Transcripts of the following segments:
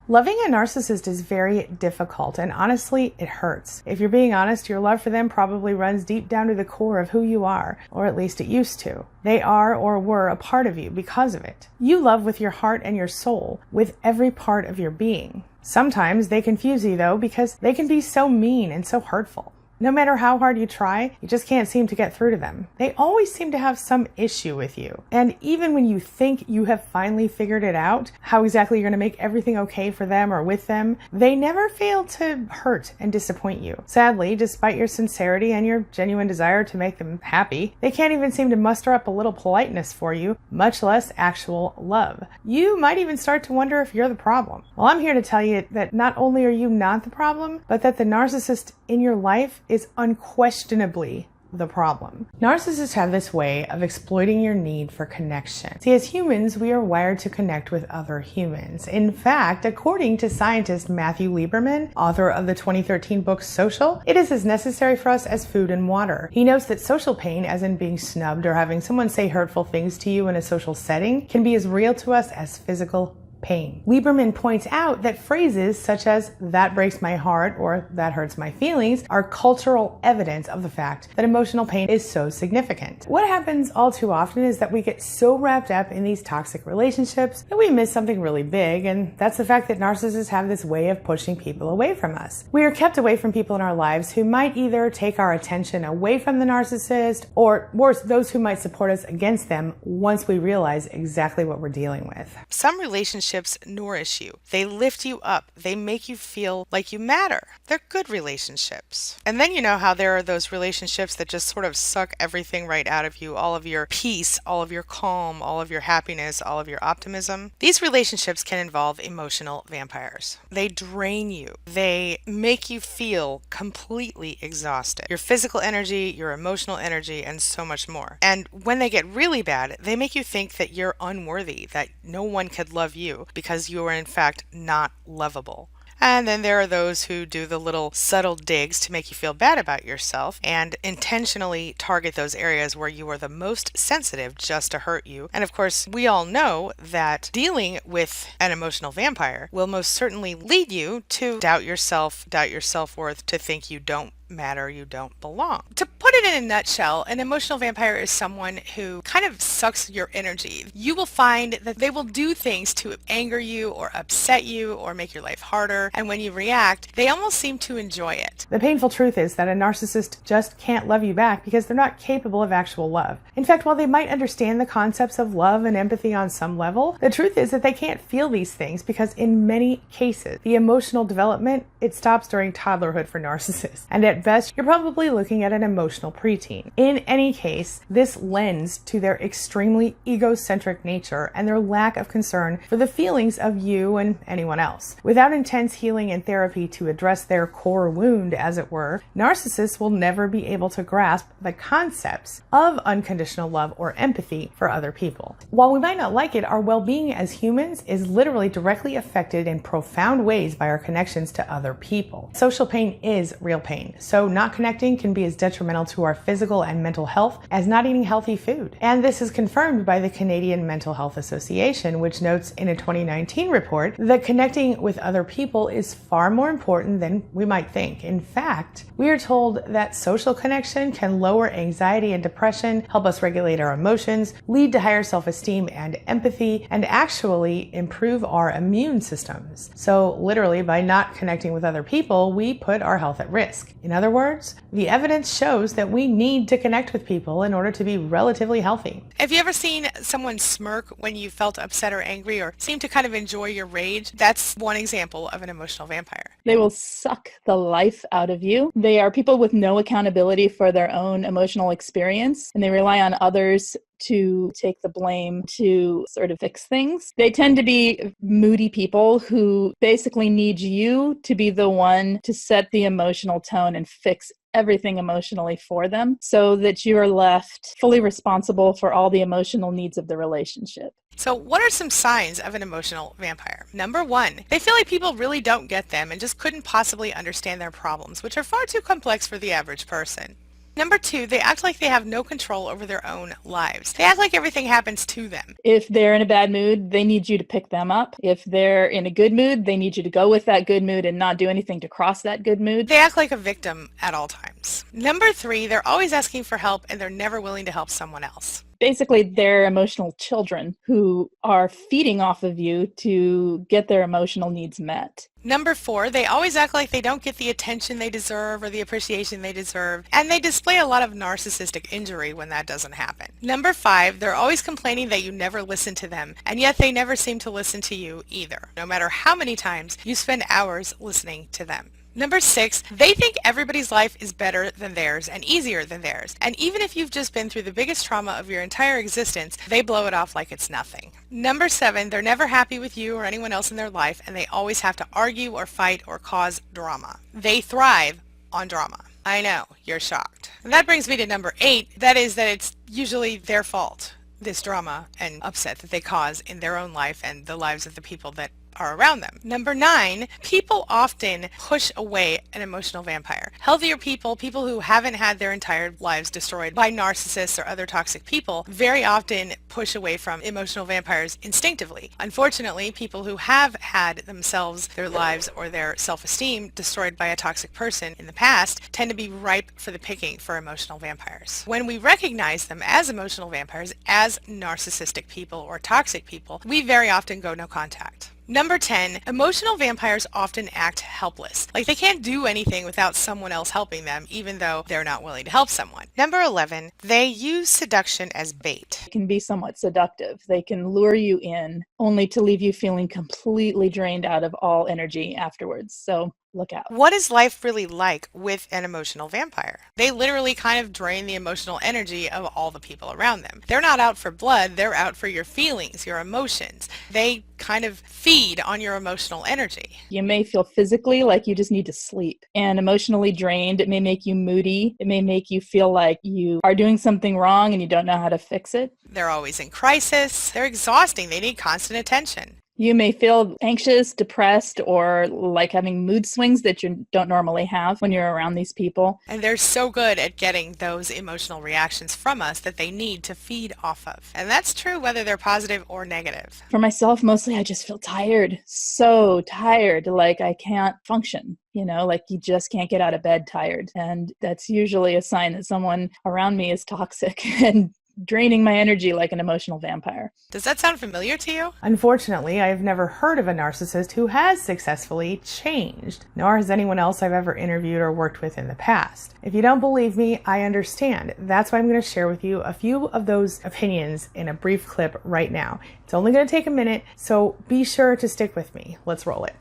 Loving a narcissist is very difficult, and honestly, it hurts. If you're being honest, your love for them probably runs deep down to the core of who you are, or at least it used to. They are or were a part of you because of it. You love with your heart and your soul, with every part of your being. Sometimes they confuse you though, because they can be so mean and so hurtful. No matter how hard you try, you just can't seem to get through to them. They always seem to have some issue with you. And even when you think you have finally figured it out, how exactly you're going to make everything okay for them or with them, they never fail to hurt and disappoint you. Sadly, despite your sincerity and your genuine desire to make them happy, they can't even seem to muster up a little politeness for you, much less actual love. You might even start to wonder if you're the problem. Well, I'm here to tell you that not only are you not the problem, but that the narcissist in your life is unquestionably the problem. Narcissists have this way of exploiting your need for connection. See, as humans, we are wired to connect with other humans. In fact, according to scientist Matthew Lieberman, author of the 2013 book Social, it is as necessary for us as food and water. He notes that social pain, as in being snubbed or having someone say hurtful things to you in a social setting, can be as real to us as physical pain. Lieberman points out that phrases such as "that breaks my heart" or "that hurts my feelings" are cultural evidence of the fact that emotional pain is so significant. What happens all too often is that we get so wrapped up in these toxic relationships that we miss something really big, and that's the fact that narcissists have this way of pushing people away from us. We are kept away from people in our lives who might either take our attention away from the narcissist, or worse, those who might support us against them once we realize exactly what we're dealing with. Some relationships nourish you. They lift you up. They make you feel like you matter. They're good relationships. And then you know how there are those relationships that just sort of suck everything right out of you, all of your peace, all of your calm, all of your happiness, all of your optimism. These relationships can involve emotional vampires. They drain you. They make you feel completely exhausted. Your physical energy, your emotional energy, and so much more. And when they get really bad, they make you think that you're unworthy, that no one could love you, because you are in fact not lovable. And then there are those who do the little subtle digs to make you feel bad about yourself and intentionally target those areas where you are the most sensitive just to hurt you. And of course, we all know that dealing with an emotional vampire will most certainly lead you to doubt yourself, doubt your self-worth, to think you don't matter, you don't belong. To put it in a nutshell, an emotional vampire is someone who kind of sucks your energy. You will find that they will do things to anger you or upset you or make your life harder, and when you react, they almost seem to enjoy it. The painful truth is that a narcissist just can't love you back because they're not capable of actual love. In fact, while they might understand the concepts of love and empathy on some level, the truth is that they can't feel these things because in many cases, the emotional development, it stops during toddlerhood for narcissists. And at best, you're probably looking at an emotional preteen. In any case, this lends to their extremely egocentric nature and their lack of concern for the feelings of you and anyone else. Without intense healing and therapy to address their core wound, as it were, narcissists will never be able to grasp the concepts of unconditional love or empathy for other people. While we might not like it, our well-being as humans is literally directly affected in profound ways by our connections to other people. Social pain is real pain. So not connecting can be as detrimental to our physical and mental health as not eating healthy food. And this is confirmed by the Canadian Mental Health Association, which notes in a 2019 report that connecting with other people is far more important than we might think. In fact, we are told that social connection can lower anxiety and depression, help us regulate our emotions, lead to higher self-esteem and empathy, and actually improve our immune systems. So literally, by not connecting with other people, we put our health at risk. In other words, the evidence shows that we need to connect with people in order to be relatively healthy. Have you ever seen someone smirk when you felt upset or angry, or seem to kind of enjoy your rage? That's one example of an emotional vampire. They will suck the life out of you. They are people with no accountability for their own emotional experience, and they rely on others to take the blame to sort of fix things. They tend to be moody people who basically need you to be the one to set the emotional tone and fix everything emotionally for them so that you are left fully responsible for all the emotional needs of the relationship. So what are some signs of an emotional vampire? Number one, they feel like people really don't get them and just couldn't possibly understand their problems, which are far too complex for the average person. Number 2, they act like they have no control over their own lives. They act like everything happens to them. If they're in a bad mood, they need you to pick them up. If they're in a good mood, they need you to go with that good mood and not do anything to cross that good mood. They act like a victim at all times. Number 3, they're always asking for help and they're never willing to help someone else. Basically, they're emotional children who are feeding off of you to get their emotional needs met. Number 4, they always act like they don't get the attention they deserve or the appreciation they deserve, and they display a lot of narcissistic injury when that doesn't happen. Number 5, they're always complaining that you never listen to them, and yet they never seem to listen to you either, no matter how many times you spend hours listening to them. Number 6, they think everybody's life is better than theirs and easier than theirs. And even if you've just been through the biggest trauma of your entire existence, they blow it off like it's nothing. Number 7, they're never happy with you or anyone else in their life, and they always have to argue or fight or cause drama. They thrive on drama. I know, you're shocked. And that brings me to number 8, that is that it's usually their fault, this drama and upset that they cause in their own life and the lives of the people that are around them. Number 9, people often push away an emotional vampire. Healthier people, people who haven't had their entire lives destroyed by narcissists or other toxic people, very often push away from emotional vampires instinctively. Unfortunately, people who have had themselves, their lives, or their self-esteem destroyed by a toxic person in the past tend to be ripe for the picking for emotional vampires. When we recognize them as emotional vampires, as narcissistic people or toxic people, we very often go no contact. Number 10, emotional vampires often act helpless, like they can't do anything without someone else helping them, even though they're not willing to help someone. Number 11, they use seduction as bait. It can be somewhat seductive. They can lure you in only to leave you feeling completely drained out of all energy afterwards. So look out. What is life really like with an emotional vampire? They literally kind of drain the emotional energy of all the people around them. They're not out for blood, they're out for your feelings, your emotions. They kind of feed on your emotional energy. You may feel physically like you just need to sleep, and emotionally drained. It may make you moody. It may make you feel like you are doing something wrong and you don't know how to fix it. They're always in crisis. They're exhausting. They need constant attention. You may feel anxious, depressed, or like having mood swings that you don't normally have when you're around these people. And they're so good at getting those emotional reactions from us that they need to feed off of. And that's true whether they're positive or negative. For myself, mostly I just feel tired, so tired, like I can't function. Like you just can't get out of bed tired. And that's usually a sign that someone around me is toxic and draining my energy like an emotional vampire. Does that sound familiar to you? Unfortunately, I've never heard of a narcissist who has successfully changed, nor has anyone else I've ever interviewed or worked with in the past. If you don't believe me, I understand. That's why I'm going to share with you a few of those opinions in a brief clip right now. It's only going to take a minute, so be sure to stick with me. Let's roll it.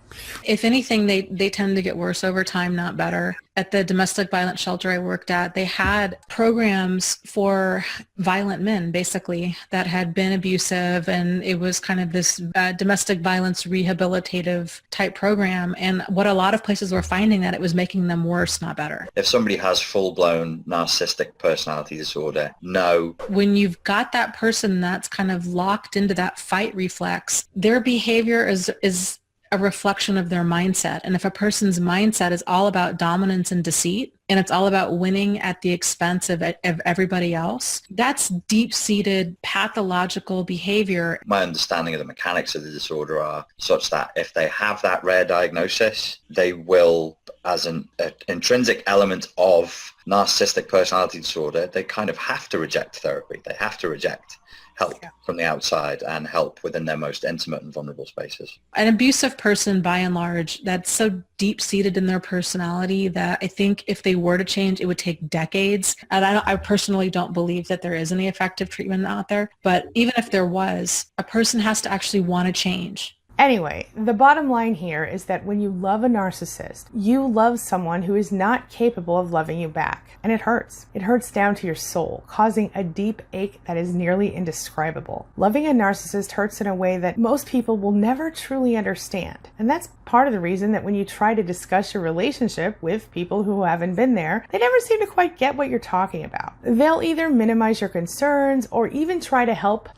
If anything, they tend to get worse over time, not better. At the domestic violence shelter I worked at, they had programs for violent men, basically, that had been abusive, and it was kind of this domestic violence rehabilitative type program. And what a lot of places were finding that it was making them worse, not better. If somebody has full-blown narcissistic personality disorder, no. When you've got that person that's kind of locked into that fight reflex, their behavior is a reflection of their mindset. And if a person's mindset is all about dominance and deceit, and it's all about winning at the expense of everybody else, that's deep-seated pathological behavior. My understanding of the mechanics of the disorder are such that if they have that rare diagnosis, they will, as an intrinsic element of narcissistic personality disorder, they kind of have to reject therapy. They have to reject help from the outside and help within their most intimate and vulnerable spaces. An abusive person, by and large, that's so deep-seated in their personality that I think if they were to change, it would take decades. And I personally don't believe that there is any effective treatment out there. But even if there was, a person has to actually want to change. Anyway, the bottom line here is that when you love a narcissist, you love someone who is not capable of loving you back. And it hurts. It hurts down to your soul, causing a deep ache that is nearly indescribable. Loving a narcissist hurts in a way that most people will never truly understand. And that's part of the reason that when you try to discuss your relationship with people who haven't been there, they never seem to quite get what you're talking about. They'll either minimize your concerns or even try to help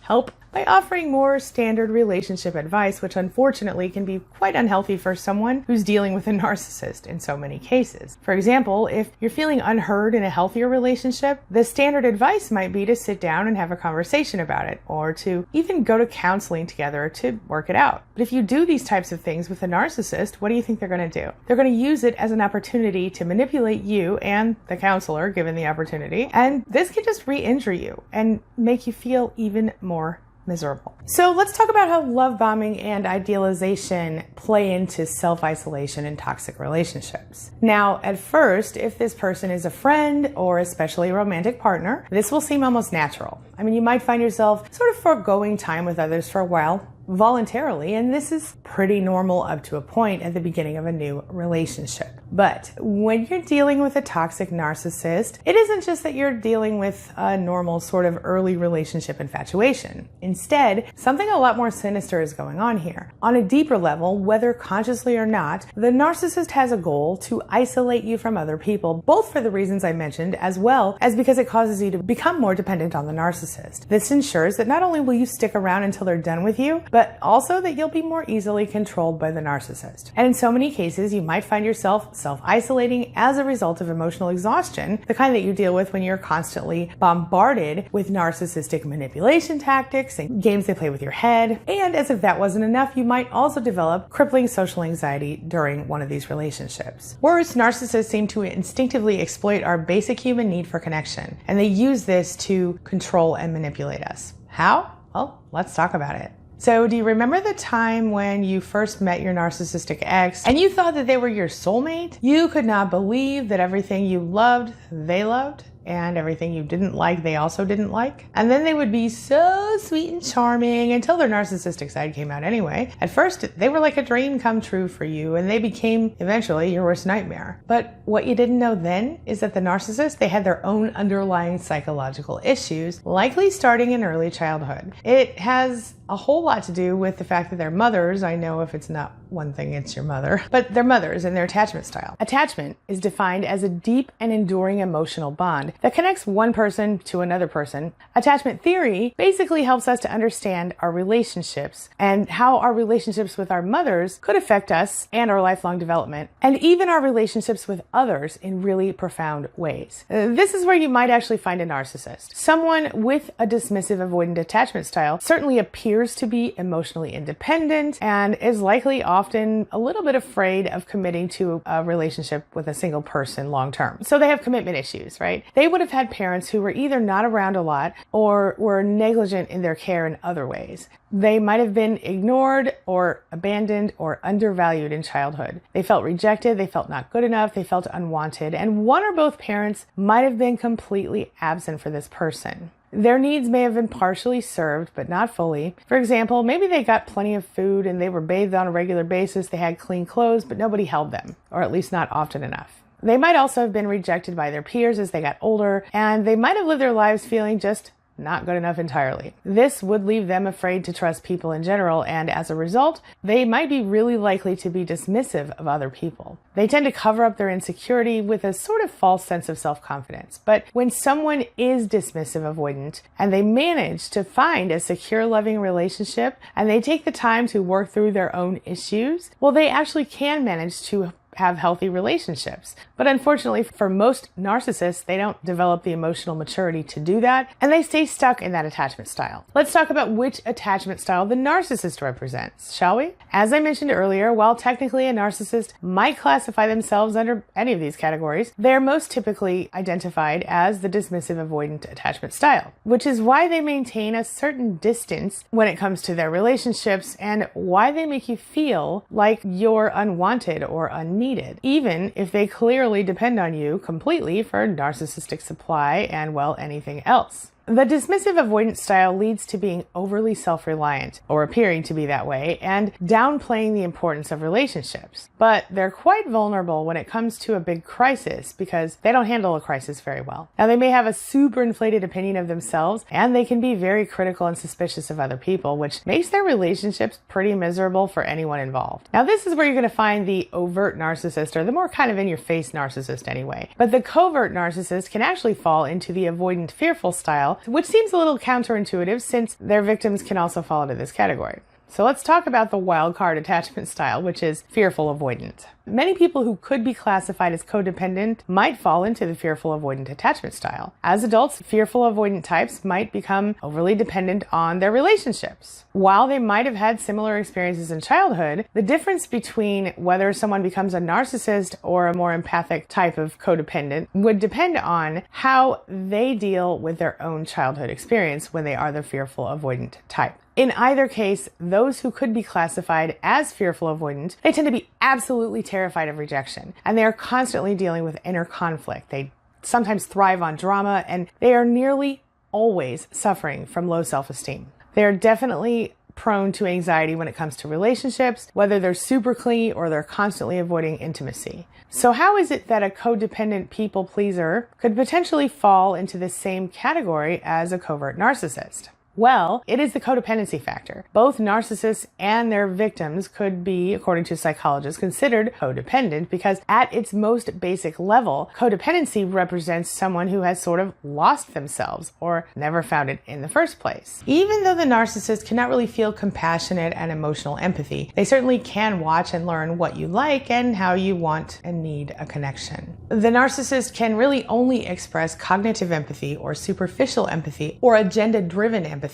by offering more standard relationship advice, which unfortunately can be quite unhealthy for someone who's dealing with a narcissist in so many cases. For example, if you're feeling unheard in a healthier relationship, the standard advice might be to sit down and have a conversation about it, or to even go to counseling together to work it out. But if you do these types of things with a narcissist, what do you think they're going to do? They're going to use it as an opportunity to manipulate you and the counselor, given the opportunity, and this can just re-injure you and make you feel even more miserable. So let's talk about how love bombing and idealization play into self-isolation in toxic relationships. Now, at first, if this person is a friend or especially a romantic partner, this will seem almost natural. I mean, you might find yourself sort of foregoing time with others for a while, voluntarily, and this is pretty normal up to a point at the beginning of a new relationship. But when you're dealing with a toxic narcissist, it isn't just that you're dealing with a normal sort of early relationship infatuation. Instead, something a lot more sinister is going on here. On a deeper level, whether consciously or not, the narcissist has a goal to isolate you from other people, both for the reasons I mentioned, as well as because it causes you to become more dependent on the narcissist. This ensures that not only will you stick around until they're done with you, but also that you'll be more easily controlled by the narcissist. And in so many cases, you might find yourself self-isolating as a result of emotional exhaustion, the kind that you deal with when you're constantly bombarded with narcissistic manipulation tactics and games they play with your head. And as if that wasn't enough, you might also develop crippling social anxiety during one of these relationships. Worse, narcissists seem to instinctively exploit our basic human need for connection, and they use this to control and manipulate us. How? Well, let's talk about it. So do you remember the time when you first met your narcissistic ex and you thought that they were your soulmate? You could not believe that everything you loved, they loved, and everything you didn't like, they also didn't like. And then they would be so sweet and charming until their narcissistic side came out anyway. At first, they were like a dream come true for you, and they became eventually your worst nightmare. But what you didn't know then is that the narcissist, they had their own underlying psychological issues, likely starting in early childhood. It has a whole lot to do with the fact that they're mothers. I know if it's not one thing, it's your mother, but they're mothers and their attachment style. Attachment is defined as a deep and enduring emotional bond that connects one person to another person. Attachment theory basically helps us to understand our relationships and how our relationships with our mothers could affect us and our lifelong development, and even our relationships with others in really profound ways. This is where you might actually find a narcissist. Someone with a dismissive avoidant attachment style certainly appears to be emotionally independent and is likely often a little bit afraid of committing to a relationship with a single person long term. So they have commitment issues, right? They would have had parents who were either not around a lot or were negligent in their care in other ways. They might have been ignored or abandoned or undervalued in childhood. They felt rejected, they felt not good enough, they felt unwanted, and one or both parents might have been completely absent for this person. Their needs may have been partially served, but not fully. For example, maybe they got plenty of food and they were bathed on a regular basis, they had clean clothes, but nobody held them, or at least not often enough. They might also have been rejected by their peers as they got older, and they might have lived their lives feeling just not good enough entirely. This would leave them afraid to trust people in general, and as a result, they might be really likely to be dismissive of other people. They tend to cover up their insecurity with a sort of false sense of self-confidence. But when someone is dismissive avoidant and they manage to find a secure, loving relationship and they take the time to work through their own issues, well, they actually can manage to have healthy relationships. But unfortunately, for most narcissists, they don't develop the emotional maturity to do that, and they stay stuck in that attachment style. Let's talk about which attachment style the narcissist represents, shall we? As I mentioned earlier, while technically a narcissist might classify themselves under any of these categories, they're most typically identified as the dismissive avoidant attachment style, which is why they maintain a certain distance when it comes to their relationships and why they make you feel like you're unwanted or unneeded, even if they clearly depend on you completely for narcissistic supply and, well, anything else. The dismissive avoidance style leads to being overly self-reliant, or appearing to be that way, and downplaying the importance of relationships. But they're quite vulnerable when it comes to a big crisis because they don't handle a crisis very well. Now, they may have a super inflated opinion of themselves, and they can be very critical and suspicious of other people, which makes their relationships pretty miserable for anyone involved. Now, this is where you're going to find the overt narcissist, or the more kind of in-your-face narcissist anyway. But the covert narcissist can actually fall into the avoidant fearful style, style, which seems a little counterintuitive since their victims can also fall into this category. So let's talk about the wild card attachment style, which is fearful avoidant. Many people who could be classified as codependent might fall into the fearful avoidant attachment style. As adults, fearful avoidant types might become overly dependent on their relationships. While they might have had similar experiences in childhood, the difference between whether someone becomes a narcissist or a more empathic type of codependent would depend on how they deal with their own childhood experience when they are the fearful avoidant type. In either case, those who could be classified as fearful avoidant, they tend to be absolutely terrified of rejection, and they are constantly dealing with inner conflict. They sometimes thrive on drama, and they are nearly always suffering from low self-esteem. They are definitely prone to anxiety when it comes to relationships, whether they're super clingy or they're constantly avoiding intimacy. So how is it that a codependent people pleaser could potentially fall into the same category as a covert narcissist? Well, it is the codependency factor. Both narcissists and their victims could be, according to psychologists, considered codependent because at its most basic level, codependency represents someone who has sort of lost themselves or never found it in the first place. Even though the narcissist cannot really feel compassionate and emotional empathy, they certainly can watch and learn what you like and how you want and need a connection. The narcissist can really only express cognitive empathy or superficial empathy or agenda-driven empathy.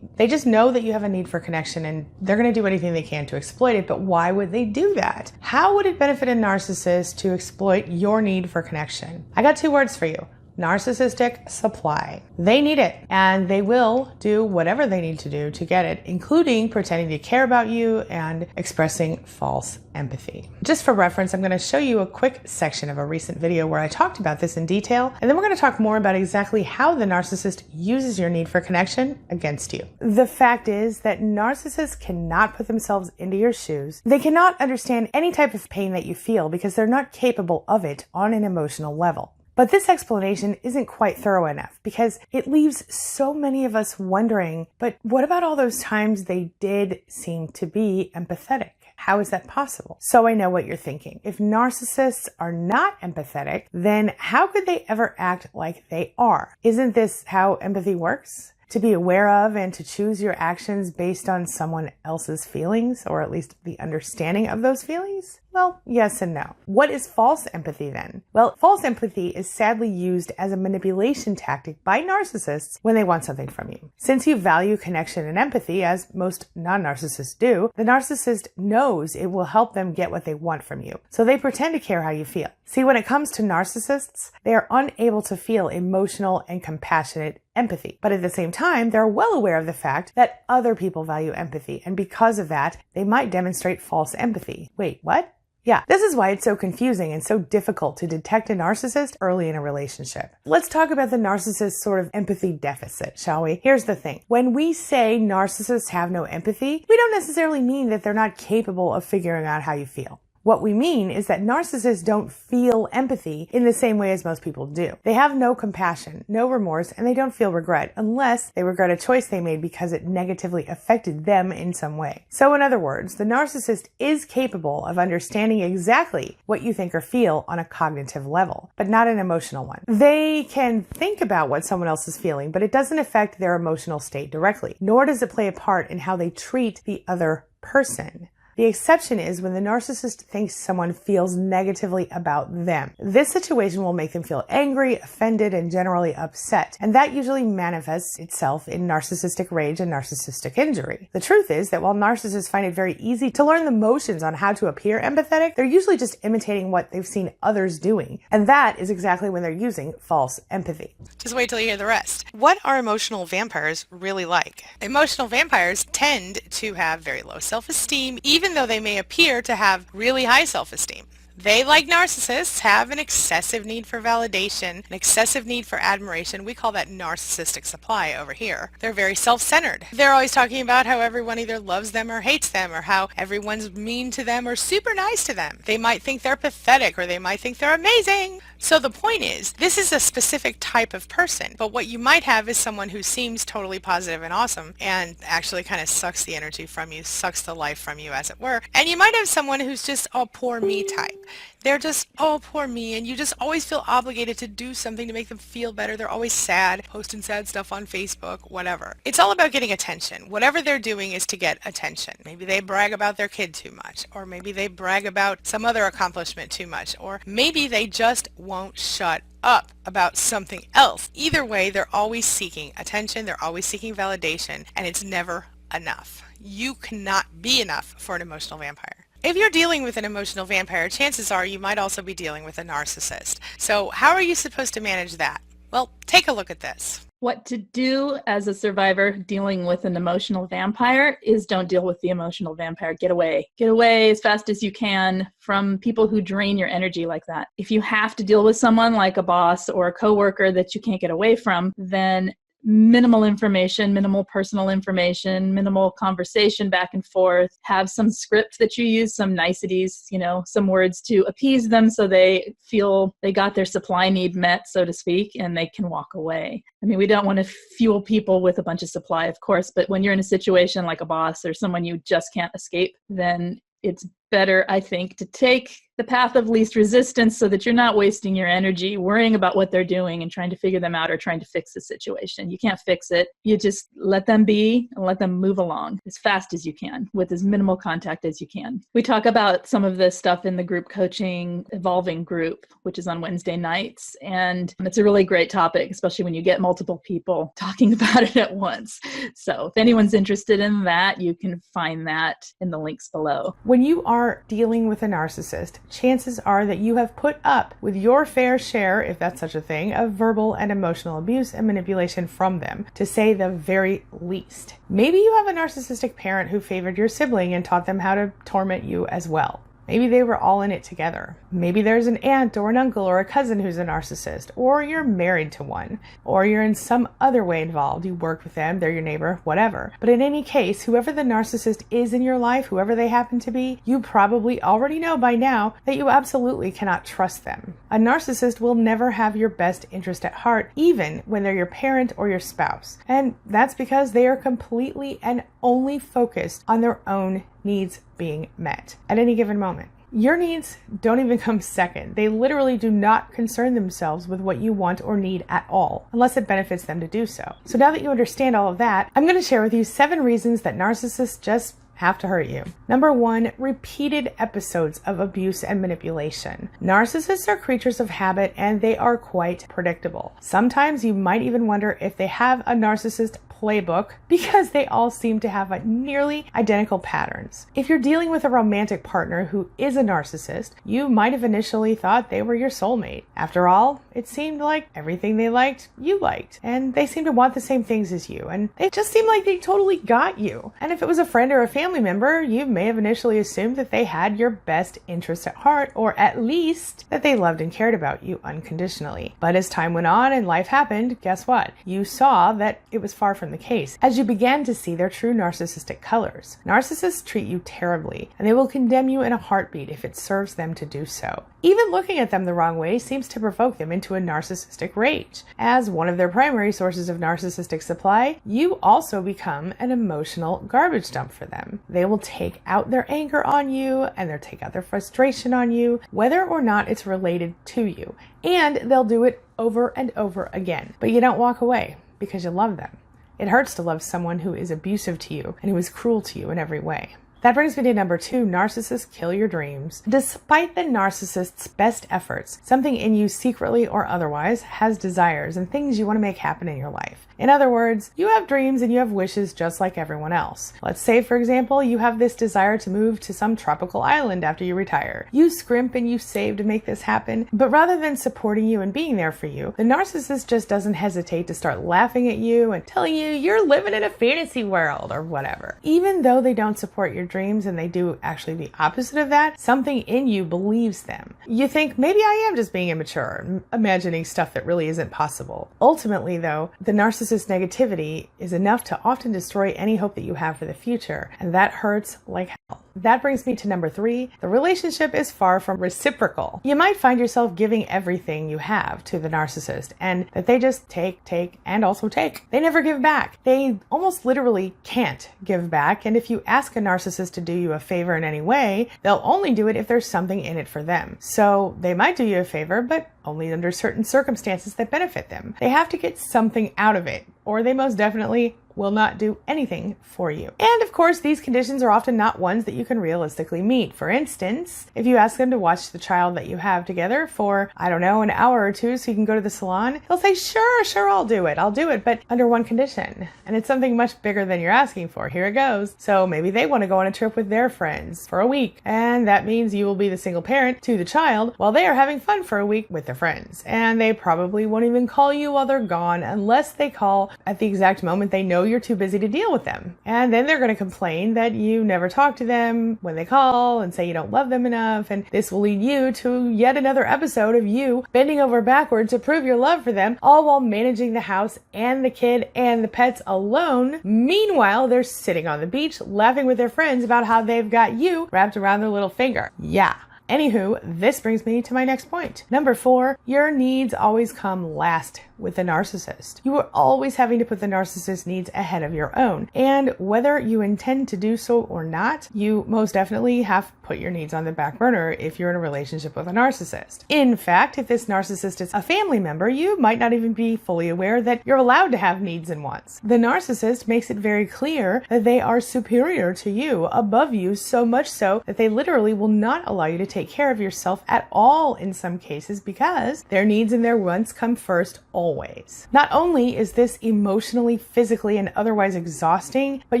They just know that you have a need for connection and they're going to do anything they can to exploit it, but why would they do that? How would it benefit a narcissist to exploit your need for connection? I got 2 words for you. Narcissistic supply. They need it, and they will do whatever they need to do to get it, including pretending to care about you and expressing false empathy. Just for reference, I'm going to show you a quick section of a recent video where I talked about this in detail, and then we're going to talk more about exactly how the narcissist uses your need for connection against you. The fact is that narcissists cannot put themselves into your shoes. They cannot understand any type of pain that you feel because they're not capable of it on an emotional level. But this explanation isn't quite thorough enough because it leaves so many of us wondering, but what about all those times they did seem to be empathetic? How is that possible? So I know what you're thinking. If narcissists are not empathetic, then how could they ever act like they are? Isn't this how empathy works? To be aware of and to choose your actions based on someone else's feelings, or at least the understanding of those feelings? Well, yes and no. What is false empathy then? Well, false empathy is sadly used as a manipulation tactic by narcissists when they want something from you. Since you value connection and empathy, as most non-narcissists do, the narcissist knows it will help them get what they want from you. So they pretend to care how you feel. See, when it comes to narcissists, they are unable to feel emotional and compassionate empathy. But at the same time, they're well aware of the fact that other people value empathy, and because of that, they might demonstrate false empathy. Wait, what? Yeah, this is why it's so confusing and so difficult to detect a narcissist early in a relationship. Let's talk about the narcissist's sort of empathy deficit, shall we? Here's the thing. When we say narcissists have no empathy, we don't necessarily mean that they're not capable of figuring out how you feel. What we mean is that narcissists don't feel empathy in the same way as most people do. They have no compassion, no remorse, and they don't feel regret unless they regret a choice they made because it negatively affected them in some way. So in other words, the narcissist is capable of understanding exactly what you think or feel on a cognitive level, but not an emotional one. They can think about what someone else is feeling, but it doesn't affect their emotional state directly, nor does it play a part in how they treat the other person. The exception is when the narcissist thinks someone feels negatively about them. This situation will make them feel angry, offended, and generally upset, and that usually manifests itself in narcissistic rage and narcissistic injury. The truth is that while narcissists find it very easy to learn the motions on how to appear empathetic, they're usually just imitating what they've seen others doing, and that is exactly when they're using false empathy. Just wait till you hear the rest. What are emotional vampires really like? Emotional vampires tend to have very low self-esteem, even though they may appear to have really high self-esteem. They, like narcissists, have an excessive need for validation, an excessive need for admiration. We call that narcissistic supply over here. They're very self-centered. They're always talking about how everyone either loves them or hates them, or how everyone's mean to them or super nice to them. They might think they're pathetic, or they might think they're amazing. So the point is, this is a specific type of person, but what you might have is someone who seems totally positive and awesome and actually kind of sucks the energy from you, sucks the life from you, as it were. And you might have someone who's just a poor me type. they're just, oh, poor me, and you just always feel obligated to do something to make them feel better. They're always sad, posting sad stuff on Facebook, whatever. It's all about getting attention. Whatever they're doing is to get attention. Maybe they brag about their kid too much, or maybe they brag about some other accomplishment too much, or maybe they just won't shut up about something else. Either way, they're always seeking attention, they're always seeking validation, and it's never enough. You cannot be enough for an emotional vampire. If you're dealing with an emotional vampire, chances are you might also be dealing with a narcissist. So how are you supposed to manage that? Well, take a look at this. What to do as a survivor dealing with an emotional vampire is don't deal with the emotional vampire. Get away. Get away as fast as you can from people who drain your energy like that. If you have to deal with someone like a boss or a coworker that you can't get away from, then minimal information, minimal personal information, minimal conversation back and forth. Have some script that you use, some niceties, some words to appease them so they feel they got their supply need met, so to speak, and they can walk away. I mean, we don't want to fuel people with a bunch of supply, of course, but when you're in a situation like a boss or someone you just can't escape, then it's better, I think, to take the path of least resistance so that you're not wasting your energy worrying about what they're doing and trying to figure them out or trying to fix the situation. You can't fix it. You just let them be and let them move along as fast as you can with as minimal contact as you can. We talk about some of this stuff in the group coaching evolving group, which is on Wednesday nights. And it's a really great topic, especially when you get multiple people talking about it at once. So if anyone's interested in that, you can find that in the links below. When you are dealing with a narcissist, chances are that you have put up with your fair share, if that's such a thing, of verbal and emotional abuse and manipulation from them, to say the very least. Maybe you have a narcissistic parent who favored your sibling and taught them how to torment you as well. Maybe they were all in it together. Maybe there's an aunt or an uncle or a cousin who's a narcissist, or you're married to one, or you're in some other way involved. You work with them, they're your neighbor, whatever. But in any case, whoever the narcissist is in your life, whoever they happen to be, you probably already know by now that you absolutely cannot trust them. A narcissist will never have your best interest at heart, even when they're your parent or your spouse. And that's because they are completely and only focused on their own needs being met at any given moment. Your needs don't even come second. They literally do not concern themselves with what you want or need at all, unless it benefits them to do so. So now that you understand all of that, I'm going to share with you 7 reasons that narcissists just have to hurt you. Number 1, repeated episodes of abuse and manipulation. Narcissists are creatures of habit and they are quite predictable. Sometimes you might even wonder if they have a narcissist playbook because they all seem to have nearly identical patterns. If you're dealing with a romantic partner who is a narcissist, you might have initially thought they were your soulmate. After all, it seemed like everything they liked, you liked, and they seem to want the same things as you, and they just seem like they totally got you. And if it was a friend or a family member, you may have initially assumed that they had your best interest at heart, or at least that they loved and cared about you unconditionally. But as time went on and life happened, guess what? You saw that it was far from the case, as you began to see their true narcissistic colors. Narcissists treat you terribly, and they will condemn you in a heartbeat if it serves them to do so. Even looking at them the wrong way seems to provoke them into a narcissistic rage. As one of their primary sources of narcissistic supply, you also become an emotional garbage dump for them. They will take out their anger on you, and they'll take out their frustration on you, whether or not it's related to you. And they'll do it over and over again. But you don't walk away because you love them. It hurts to love someone who is abusive to you and who is cruel to you in every way. That brings me to number 2, narcissists kill your dreams. Despite the narcissist's best efforts, something in you secretly or otherwise has desires and things you want to make happen in your life. In other words, you have dreams and you have wishes just like everyone else. Let's say, for example, you have this desire to move to some tropical island after you retire. You scrimp and you save to make this happen, but rather than supporting you and being there for you, the narcissist just doesn't hesitate to start laughing at you and telling you you're living in a fantasy world or whatever. Even though they don't support your dreams and they do actually the opposite of that, something in you believes them. You think, maybe I am just being immature, imagining stuff that really isn't possible. Ultimately, though, the narcissist's negativity is enough to often destroy any hope that you have for the future, and that hurts like hell. That brings me to number 3. The relationship is far from reciprocal. You might find yourself giving everything you have to the narcissist, and that they just take, and also take. They never give back. They almost literally can't give back, and if you ask a narcissist to do you a favor in any way, they'll only do it if there's something in it for them. So they might do you a favor, but only under certain circumstances that benefit them. They have to get something out of it, or they most definitely will not do anything for you. And of course, these conditions are often not ones that you can realistically meet. For instance, if you ask them to watch the child that you have together for, I don't know, an hour or two so you can go to the salon, they'll say, sure, I'll do it, but under one condition. And it's something much bigger than you're asking for. Here it goes. So maybe they want to go on a trip with their friends for a week, and that means you will be the single parent to the child while they are having fun for a week with their friends. And they probably won't even call you while they're gone unless they call at the exact moment they know you're too busy to deal with them. And then they're going to complain that you never talk to them when they call and say you don't love them enough. And this will lead you to yet another episode of you bending over backwards to prove your love for them, all while managing the house and the kid and the pets alone. Meanwhile, they're sitting on the beach laughing with their friends about how they've got you wrapped around their little finger. Yeah. Anywho, this brings me to my next point. Number 4, your needs always come last with the narcissist. You are always having to put the narcissist's needs ahead of your own. And whether you intend to do so or not, you most definitely have to put your needs on the back burner if you're in a relationship with a narcissist. In fact, if this narcissist is a family member, you might not even be fully aware that you're allowed to have needs and wants. The narcissist makes it very clear that they are superior to you, above you, so much so that they literally will not allow you to take care of yourself at all in some cases because their needs and their wants come first always. Not only is this emotionally, physically, and otherwise exhausting, but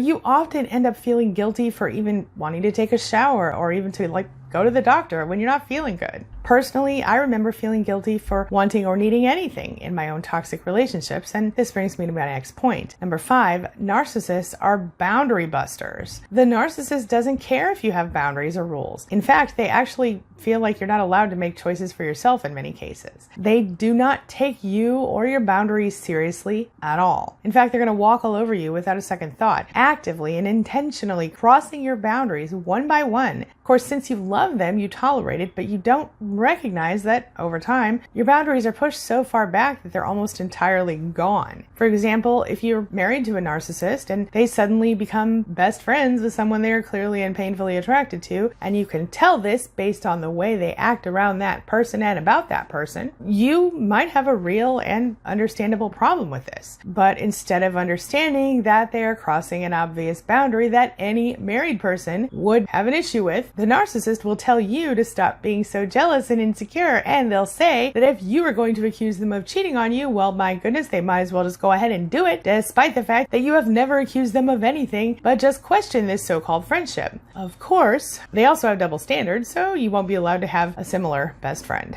you often end up feeling guilty for even wanting to take a shower or even to go to the doctor when you're not feeling good. Personally, I remember feeling guilty for wanting or needing anything in my own toxic relationships, and this brings me to my next point. Number 5, narcissists are boundary busters. The narcissist doesn't care if you have boundaries or rules. In fact, they actually feel like you're not allowed to make choices for yourself in many cases. They do not take you or your boundaries seriously at all. In fact, they're going to walk all over you without a second thought, actively and intentionally crossing your boundaries one by one. Of course, since you love them, you tolerate it, but you don't recognize that over time, your boundaries are pushed so far back that they're almost entirely gone. For example, if you're married to a narcissist and they suddenly become best friends with someone they are clearly and painfully attracted to, and you can tell this based on the way they act around that person and about that person, you might have a real and understandable problem with this. But instead of understanding that they are crossing an obvious boundary that any married person would have an issue with, the narcissist will tell you to stop being so jealous and insecure, and they'll say that if you are going to accuse them of cheating on you, well, my goodness, they might as well just go ahead and do it, despite the fact that you have never accused them of anything but just question this so-called friendship. Of course, they also have double standards, so you won't be allowed to have a similar best friend.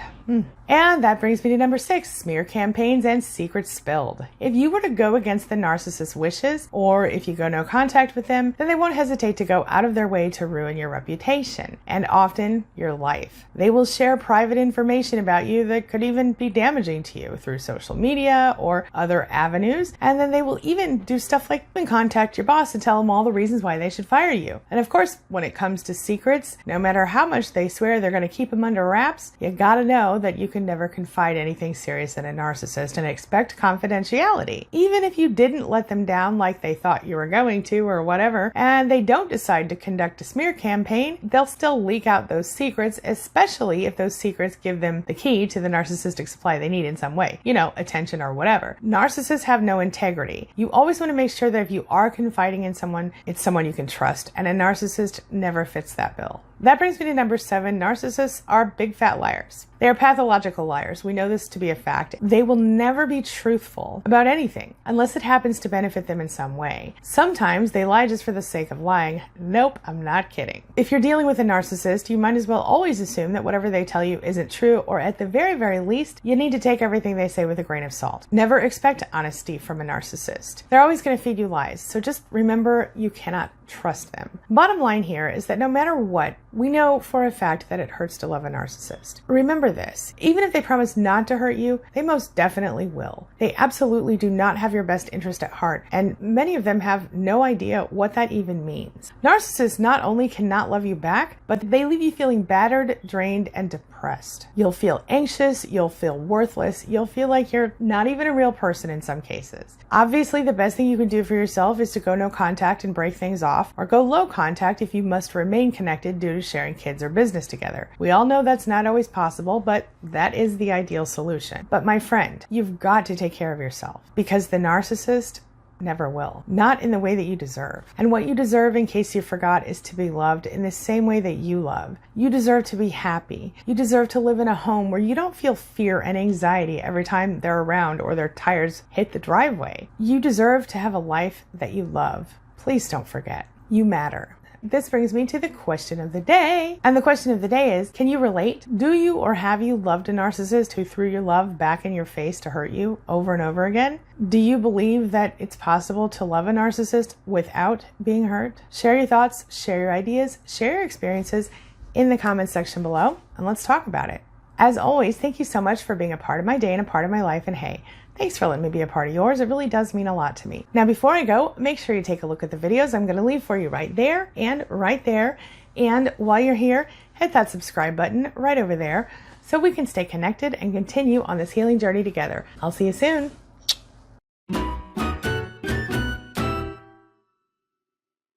And that brings me to number 6, smear campaigns and secrets spilled. If you were to go against the narcissist's wishes, or if you go no contact with them, then they won't hesitate to go out of their way to ruin your reputation, and often your life. They will share private information about you that could even be damaging to you through social media or other avenues, and then they will even do stuff like contact your boss and tell them all the reasons why they should fire you. And of course, when it comes to secrets, no matter how much they swear they're going to keep them under wraps, you gotta know that you can never confide anything serious in a narcissist and expect confidentiality. Even if you didn't let them down like they thought you were going to or whatever, and they don't decide to conduct a smear campaign, they'll still leak out those secrets, especially if those secrets give them the key to the narcissistic supply they need in some way, attention or whatever. Narcissists have no integrity. You always want to make sure that if you are confiding in someone, it's someone you can trust, and a narcissist never fits that bill. That brings me to number 7. Narcissists are big fat liars. They are pathological liars. We know this to be a fact. They will never be truthful about anything unless it happens to benefit them in some way. Sometimes they lie just for the sake of lying. Nope, I'm not kidding. If you're dealing with a narcissist, you might as well always assume that whatever they tell you isn't true, or at the very, very least, you need to take everything they say with a grain of salt. Never expect honesty from a narcissist. They're always going to feed you lies, so just remember you cannot trust them. Bottom line here is that no matter what, we know for a fact that it hurts to love a narcissist. Remember this, even if they promise not to hurt you, they most definitely will. They absolutely do not have your best interest at heart, and many of them have no idea what that even means. Narcissists not only cannot love you back, but they leave you feeling battered, drained, and depressed. You'll feel anxious, you'll feel worthless, you'll feel like you're not even a real person in some cases. Obviously, the best thing you can do for yourself is to go no contact and break things off, or go low contact if you must remain connected due to sharing kids or business together. We all know that's not always possible, but that is the ideal solution. But my friend, you've got to take care of yourself, because the narcissist never will. Not in the way that you deserve. And what you deserve, in case you forgot, is to be loved in the same way that you love. You deserve to be happy. You deserve to live in a home where you don't feel fear and anxiety every time they're around or their tires hit the driveway. You deserve to have a life that you love. Please don't forget, you matter. This brings me to the question of the day. And the question of the day is, can you relate? Do you or have you loved a narcissist who threw your love back in your face to hurt you over and over again? Do you believe that it's possible to love a narcissist without being hurt? Share your thoughts, share your ideas, share your experiences in the comments section below, and let's talk about it. As always, thank you so much for being a part of my day and a part of my life, and hey, thanks for letting me be a part of yours. It really does mean a lot to me. Now, before I go, make sure you take a look at the videos I'm going to leave for you right there and right there. And while you're here, hit that subscribe button right over there so we can stay connected and continue on this healing journey together. I'll see you soon.